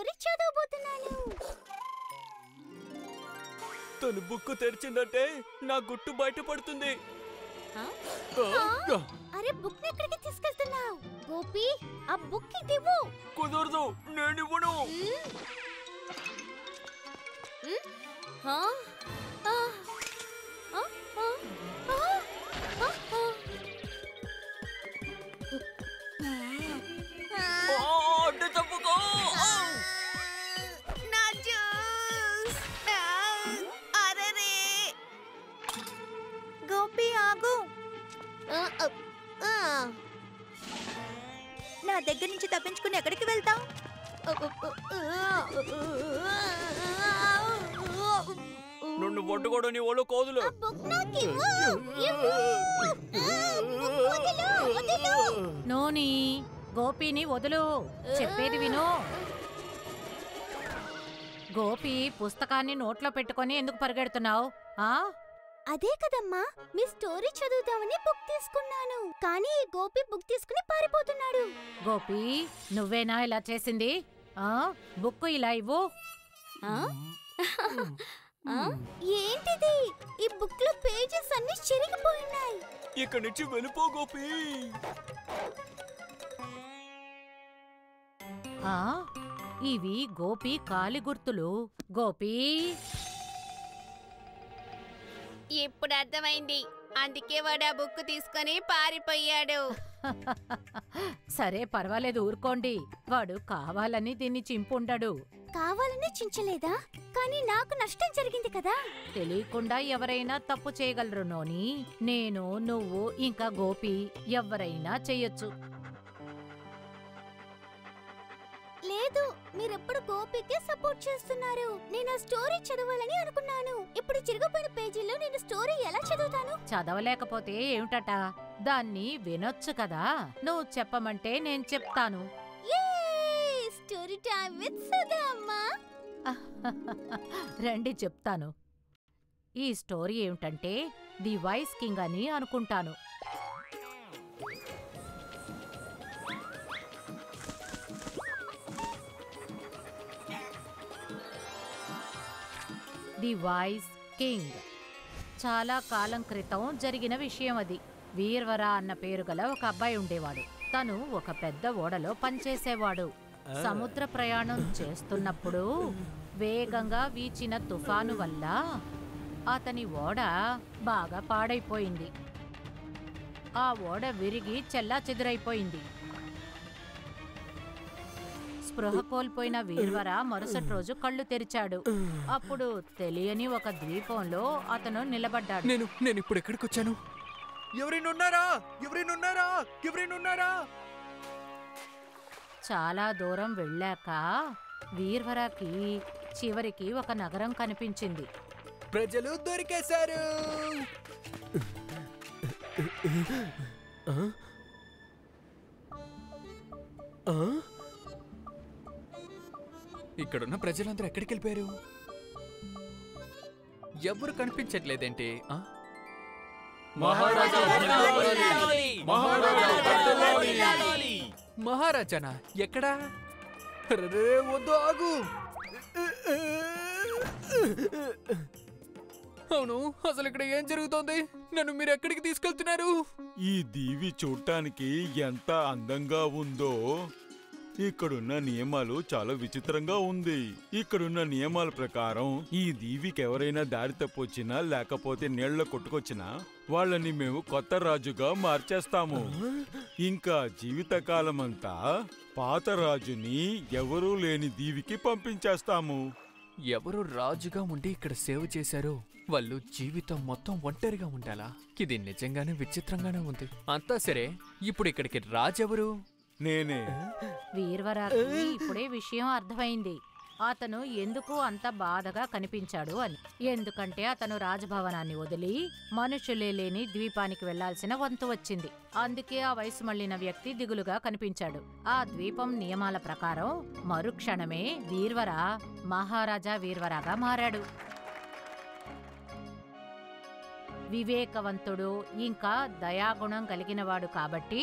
Story చదవబోతున్నాను. తను book తెరిచిందంటే నా గుట్టు బయటపడుతుంది. అరే బుక్ ఎక్కడికి తీసుకెళ్తున్నావు? గోపి ఆ బుక్ ఇవ్వు. కుదరదు, నేనివ్వను. గోపి ఆగు. నా దగ్గర నుంచి తప్పించుకుని ఎక్కడికి వెళ్తావు? నన్ను పట్టుకోవడం నీ వాళ్ళు కోదులు. నోని గోపిని వదులు, చెప్పేది విను. గోపి పుస్తకాన్ని నోట్లో పెట్టుకొని ఎందుకు పరిగెడుతున్నావు? అదే కదమ్మా, మీ స్టోరీ చదువుతామని బుక్ తీసుకున్నాను, కానీ ఈ గోపి బుక్ తీసుకుని పారిపోతున్నాడు. గోపి నువ్వేనా ఇలా చేసింది? బుక్ ఇలా ఇవ్వు. ఏంటిది? ఈ బుక్ లో పేజెస్ అన్ని చిరిగిపోయినాయి. ఇక్కడి నుంచి వెళ్ళిపో గోపి. ఇవి గోపి కాలి గుర్తులు. గోపి ఇప్పుడు అర్థమైంది, అందుకే వాడు ఆ బుక్ తీసుకొని పారిపోయాడు. సరే పర్వాలేదు, ఊరుకోండి. వాడు కావాలని దీన్ని చింపుండడు. కావాలని చించలేదా? కానీ నాకు నష్టం జరిగింది కదా. తెలియకుండా ఎవరైనా తప్పు చేయగలరు నోని. నేను, నువ్వు, ఇంకా గోపి ఎవరైనా చెయ్యొచ్చు. లేదు, మీరెప్పుడు గోపికే సపోర్ట్ చేస్తున్నారు. నేను ఆ స్టోరీ చదవాలని అనుకున్నాను. ఇప్పుడు చిరిగిపోయిన పేజీలో నేను స్టోరీ ఎలా చదువుతాను? చదవలేకపోతే ఏమిటట? దాన్ని వినొచ్చు కదా. నువ్వు చెప్పమంటే నేను చెప్తాను. స్టోరీ టైం విత్ సుధా అమ్మా. రండి చెప్తాను. ఈ స్టోరీ ఏమిటంటే ది వైస్ కింగ్ అని అనుకుంటాను. The wise king. చాలా కాలం క్రితం జరిగిన విషయం అది. వీర్వర అన్న పేరు గల ఒక అబ్బాయి ఉండేవాడు. తను ఒక పెద్ద ఓడలో పనిచేసేవాడు. సముద్ర ప్రయాణం చేస్తున్నప్పుడు వేగంగా వీచిన తుఫాను వల్ల అతని ఓడ బాగా పాడైపోయింది. ఆ ఓడ విరిగి చెల్లాచెదురైపోయింది. స్పృహ కోల్పోయిన వీర్వర మరుసటి రోజు కళ్ళు తెరిచాడు. అప్పుడు తెలియని ఒక ద్వీపంలో అతను నిలబడ్డాడు. నేను ఇప్పుడు ఎక్కడికి వచ్చాను? ఎవరైనా చాలా దూరం వెళ్ళాక వీర్వరకి చివరికి ఒక నగరం కనిపించింది. ప్రజలు దొరికేశారు. ఇక్కడున్న ప్రజలందరూ ఎక్కడికి వెళ్ళిపోయారు? ఎవరు కనిపించట్లేదేంటి? మహారాజానా? ఎక్కడా? వద్దు, ఆగు. అవును, అసలు ఇక్కడ ఏం జరుగుతోంది? నన్ను మీరు ఎక్కడికి తీసుకెళ్తున్నారు? ఈ దీవి చూడటానికి ఎంత అందంగా ఉందో. ఇక్కడున్న నియమాలు చాలా విచిత్రంగా ఉంది. ఇక్కడున్న నియమాల ప్రకారం ఈ దీవికి ఎవరైనా దారి తప్పొచ్చినా లేకపోతే నీళ్ల కొట్టుకొచ్చినా వాళ్ళని మేము కొత్త రాజుగా మార్చేస్తాము. ఇంకా జీవితకాలమంతా పాత రాజుని ఎవరూ లేని దీవికి పంపించేస్తాము. ఎవరు రాజుగా ఉండి ఇక్కడ సేవ చేశారో వాళ్ళు జీవితం మొత్తం ఒంటరిగా ఉండాలా? ఇది నిజంగానే విచిత్రంగానే ఉంది. అంతా సరే, ఇప్పుడు ఇక్కడికి రాజెవరు? నేనే. వీర్వరాకి ఇప్పుడే విషయం అర్థమైంది. అతను ఎందుకు అంత బాధగా కనిపించాడు అని. ఎందుకంటే అతను రాజభవనాన్ని వదిలి మనుషులే లేని ద్వీపానికి వెళ్లాల్సిన వంతు వచ్చింది. అందుకే ఆ వయసు మళ్లిన వ్యక్తి దిగులుగా కనిపించాడు. ఆ ద్వీపం నియమాల ప్రకారం మరుక్షణమే వీర్వర మహారాజా వీర్వరాగా మారాడు. వివేకవంతుడు ఇంకా దయాగుణం కలిగినవాడు కాబట్టి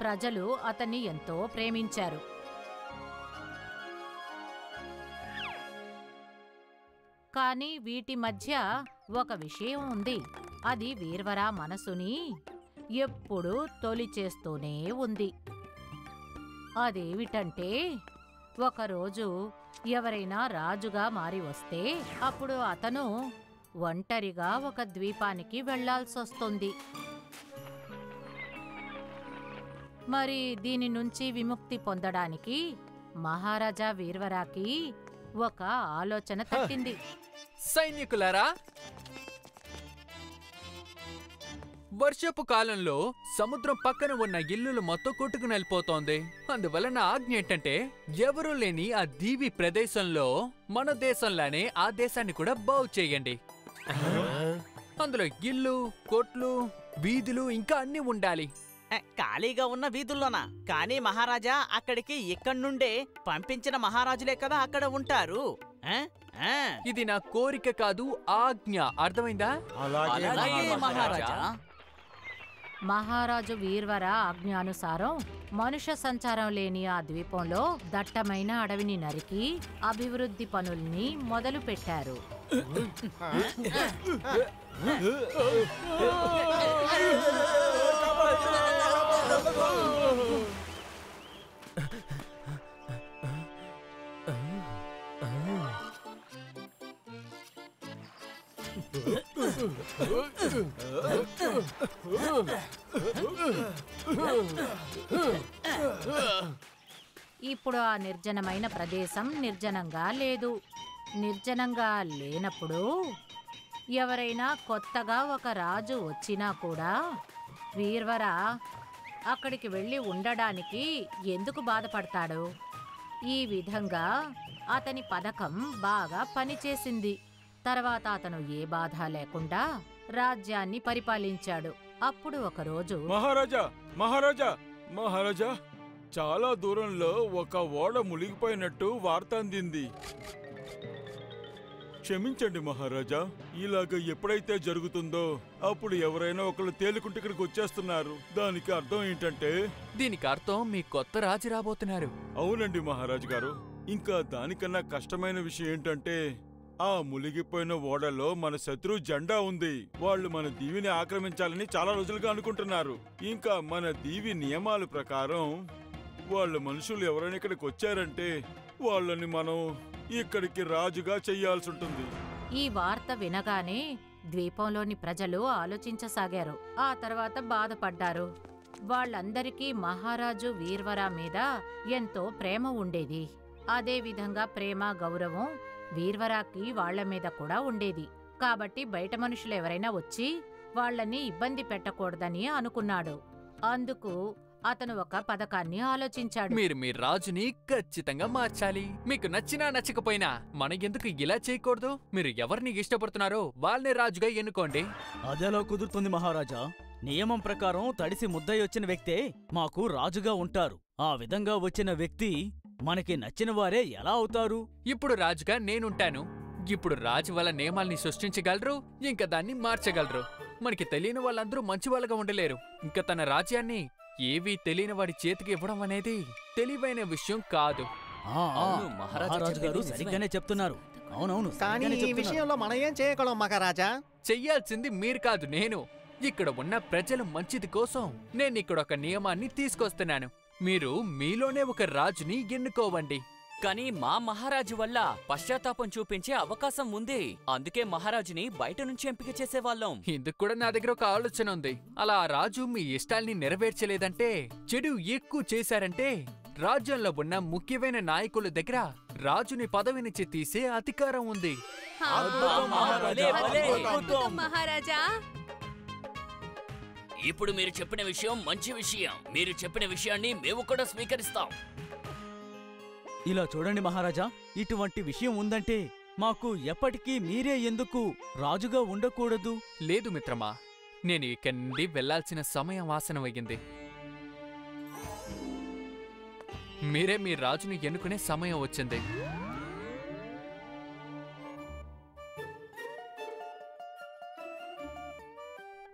ప్రజలు అతన్ని ఎంతో ప్రేమించారు. కానీ వీటి మధ్య ఒక విషయం ఉంది. అది వీర్వర మనసుని ఎప్పుడూ తొలిచేస్తూనే ఉంది. అదేమిటంటే ఒకరోజు ఎవరైనా రాజుగా మారి వస్తే అప్పుడు అతను ఒంటరిగా ఒక ద్వీపానికి వెళ్లాల్సొస్తుంది. మరి దీని నుంచి విముక్తి పొందడానికి మహారాజా వీర్వరాకి ఒక ఆలోచన తట్టింది. సైనికులారా, వర్షపు కాలంలో సముద్రం పక్కన ఉన్న ఇల్లులు మొత్తం కొట్టుకుని వెళ్ళిపోతోంది. అందువల్ల నా ఆజ్ఞ ఏంటంటే ఎవరూ లేని ఆ దీవి ప్రదేశంలో మన దేశంలానే ఆ దేశాన్ని కూడా బాగు చేయండి. అందులో ఇల్లు, కొట్లు, వీధులు ఇంకా అన్ని ఉండాలి. ఖాళీగా ఉన్న వీధుల్లోనా? కానీ మహారాజా, అక్కడికి ఇక్కడి నుండే పంపించిన మహారాజులే కదా అక్కడ ఉంటారు. ఇది నా కోరిక కాదు, ఆజ్ఞ. అర్థమైందా? అలాగే మహారాజా. మహారాజు వీర్వర ఆజ్ఞానుసారం మనుష్య సంచారం లేని ఆ ద్వీపంలో దట్టమైన అడవిని నరికి అభివృద్ధి పనుల్ని మొదలు పెట్టారు. ఇప్పుడు ఆ నిర్జనమైన ప్రదేశం నిర్జనంగా లేదు. నిర్జనంగా లేనప్పుడు ఎవరైనా కొత్తగా ఒక రాజు వచ్చినా కూడా వీర్వర అక్కడికి వెళ్ళి ఉండడానికి ఎందుకు బాధపడతాడు? ఈ విధంగా అతని పథకం బాగా పనిచేసింది. తర్వాత అతను ఏ బాధ లేకుండా రాజ్యాన్ని పరిపాలించాడు. అప్పుడు ఒకరోజు మహారాజా మహారాజా మహారాజా చాలా దూరంలో ఒక ఓడ మునిగిపోయినట్టు వార్త అందింది. క్షమించండి మహారాజా, ఇలాగ ఎప్పుడైతే జరుగుతుందో అప్పుడు ఎవరైనా ఒకళ్ళు తేలుకుంటే ఇక్కడికి వచ్చేస్తున్నారు. దానికి అర్థం ఏంటంటే దీనికి అర్థం మీ కొత్త రాజు రాబోతున్నారు. అవునండి మహారాజు గారు. ఇంకా దానికన్నా కష్టమైన విషయం ఏంటంటే ఆ మునిగిపోయిన ఓడలో మన శత్రు జెండా ఉంది. వాళ్ళు మన దీవిని ఆక్రమించాలని చాలా రోజులుగా అనుకుంటున్నారు. ఇంకా మన దీవి నియమాల ప్రకారం వాళ్ళ మనుషులు ఎవరైనా ఇక్కడికి వచ్చారంటే వాళ్ళని మనం ఇక్కడికి రాజుగా చెయ్యాల్సి ఉంటుంది. ఈ వార్త వినగానే ద్వీపంలోని ప్రజలు ఆలోచించసాగారు. ఆ తర్వాత బాధపడ్డారు. వాళ్ళందరికీ మహారాజు వీర్వర మీద ఎంతో ప్రేమ ఉండేది. అదే విధంగా ప్రేమ, గౌరవం వీర్వరాకి వాళ్ల మీద కూడా ఉండేది. కాబట్టి బయట మనుషులు ఎవరైనా వచ్చి వాళ్ళని ఇబ్బంది పెట్టకూడదని అనుకున్నాడు. అందుకు అతను ఒక పథకాన్ని ఆలోచించాడు. మీరు మీ రాజుని ఖచ్చితంగా మార్చాలి. మీకు నచ్చినా నచ్చకపోయినా మన ఎందుకు ఇలా చేయకూడదు? మీరు ఎవరిని ఇష్టపడుతున్నారో వాళ్ళనే రాజుగా ఎన్నుకోండి. అదెలా కుదురుతుంది మహారాజా? నియమం ప్రకారం తడిసి ముద్దయి వచ్చిన వ్యక్తే మాకు రాజుగా ఉంటారు. ఆ విధంగా వచ్చిన వ్యక్తి మనకి నచ్చిన వారే ఎలా అవుతారు? ఇప్పుడు రాజుగా నేనుంటాను. ఇప్పుడు రాజు వల్ల నియమాల్ని సృష్టించగలరు, ఇంకా దాన్ని మార్చగలరు. మనకి తెలియని వాళ్ళందరూ మంచి వాళ్ళగా ఉండలేరు. ఇంకా తన రాజ్యాన్ని ఏవీ తెలియని వాడి చేతికి ఇవ్వడం అనేది తెలివైన విషయం కాదు. మహారాజు గారు సరిగ్గానే చెప్తున్నారు. అవునవును, కానీ ఈ విషయంలో మనం ఏం చేయగలం మహారాజా? చెయ్యాల్సింది మీరు కాదు, నేను. ఇక్కడ ఉన్న ప్రజల మంచిది కోసం నేను ఇక్కడ ఒక నియమాన్ని తీసుకొస్తున్నాను. మీరు మీలోనే ఒక రాజుని ఎన్నుకోవండి. కానీ మా మహారాజు వల్ల పశ్చాత్తాపం చూపించే అవకాశం ఉంది. అందుకే మహారాజుని బయట నుంచి ఎంపిక చేసేవాళ్ళం. ఇందుకు కూడా నా దగ్గర ఒక ఆలోచన ఉంది. అలా ఆ రాజు మీ ఇష్టాల్ని నెరవేర్చలేదంటే, చెడు ఎక్కువ చేశారంటే రాజ్యంలో ఉన్న ముఖ్యమైన నాయకుల దగ్గర రాజుని పదవి నుంచి తీసే అధికారం ఉంది. మహారాజా, ఇప్పుడు మీరు చెప్పిన విషయం మంచి విషయం. మీరు చెప్పిన విషయాన్ని మేము కూడా స్వీకరిస్తాం. ఇలా చూడండి మహారాజా, ఇటువంటి విషయం ఉందంటే మాకు ఎప్పటికీ మీరే ఎందుకు రాజుగా ఉండకూడదు? లేదు మిత్రమా, నేను ఇక్కడి నుండి వెళ్లాల్సిన సమయం ఆసనమయ్యింది. మీరే మీ రాజుని ఎన్నుకునే సమయం వచ్చింది.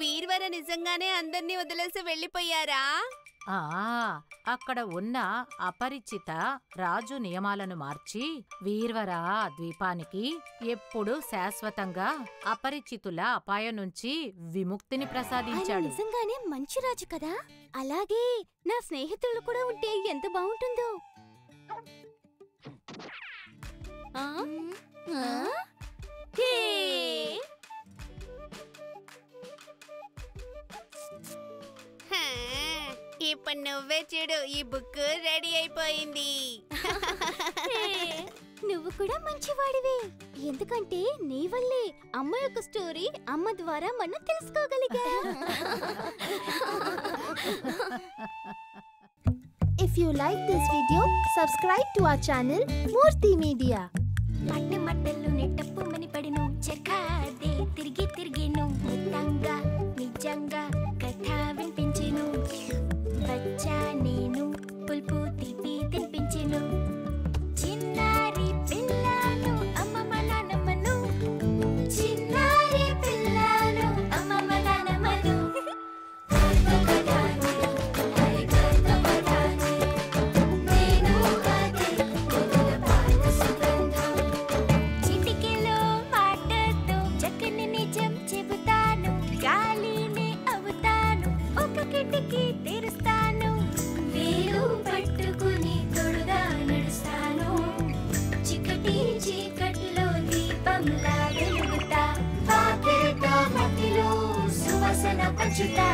వీర్వర నిజంగానే అందర్నీ వదిలేసి వెళ్ళిపోయారా? అక్కడ ఉన్న అపరిచిత రాజు నియమాలను మార్చి వీర్వరా ద్వీపానికి ఎప్పుడూ శాశ్వతంగా అపరిచితుల అపాయం నుంచి విముక్తిని ఆయన ప్రసాదించాడు. నిజంగానే మంచి రాజు కదా. అలాగే నా స్నేహితులు కూడా ఉంటే ఎంత బాగుంటుందో. ఆ? ఆ? హే! హా, ఇప్పుడు నువ్వే చూడు, ఈ బుక్ రెడీ అయిపోయింది. హే! నువ్వు కూడా మంచివాడివి. ఎందుకంటే నీ వల్లే అమ్మ యొక్క స్టోరీ అమ్మ ద్వారా మనం తెలుసుకోగలిగా. If you like this video, subscribe to our channel Murthy Media. మట్టి మట్టలు నెట్టప్పు మని పడిను చెక్కాదే తిరిగి తిరిగిను నిజంగా నిజంగా కథ వినిపించెను. వచ్చా నేను పులుపు తీపి తినిపించెను. చిన్నారి పిల్లను అమ్మమ్మ నానమ్మను, చిన్నారి పిల్లను అమ్మమ్మ నానమ్మను. చిటికెలో మాటతో చక్కని నిజం చెబుతాను. గాలిని అవుతాను, ఒక కిటికీ తెరుస్తాను. వేలు పట్టుకుని తోడుగా నడుస్తాను. చికటి చీకట్లో దీపంలా వెలుగుతా. పాకేట మట్టిలో సువాసన పంచుతా.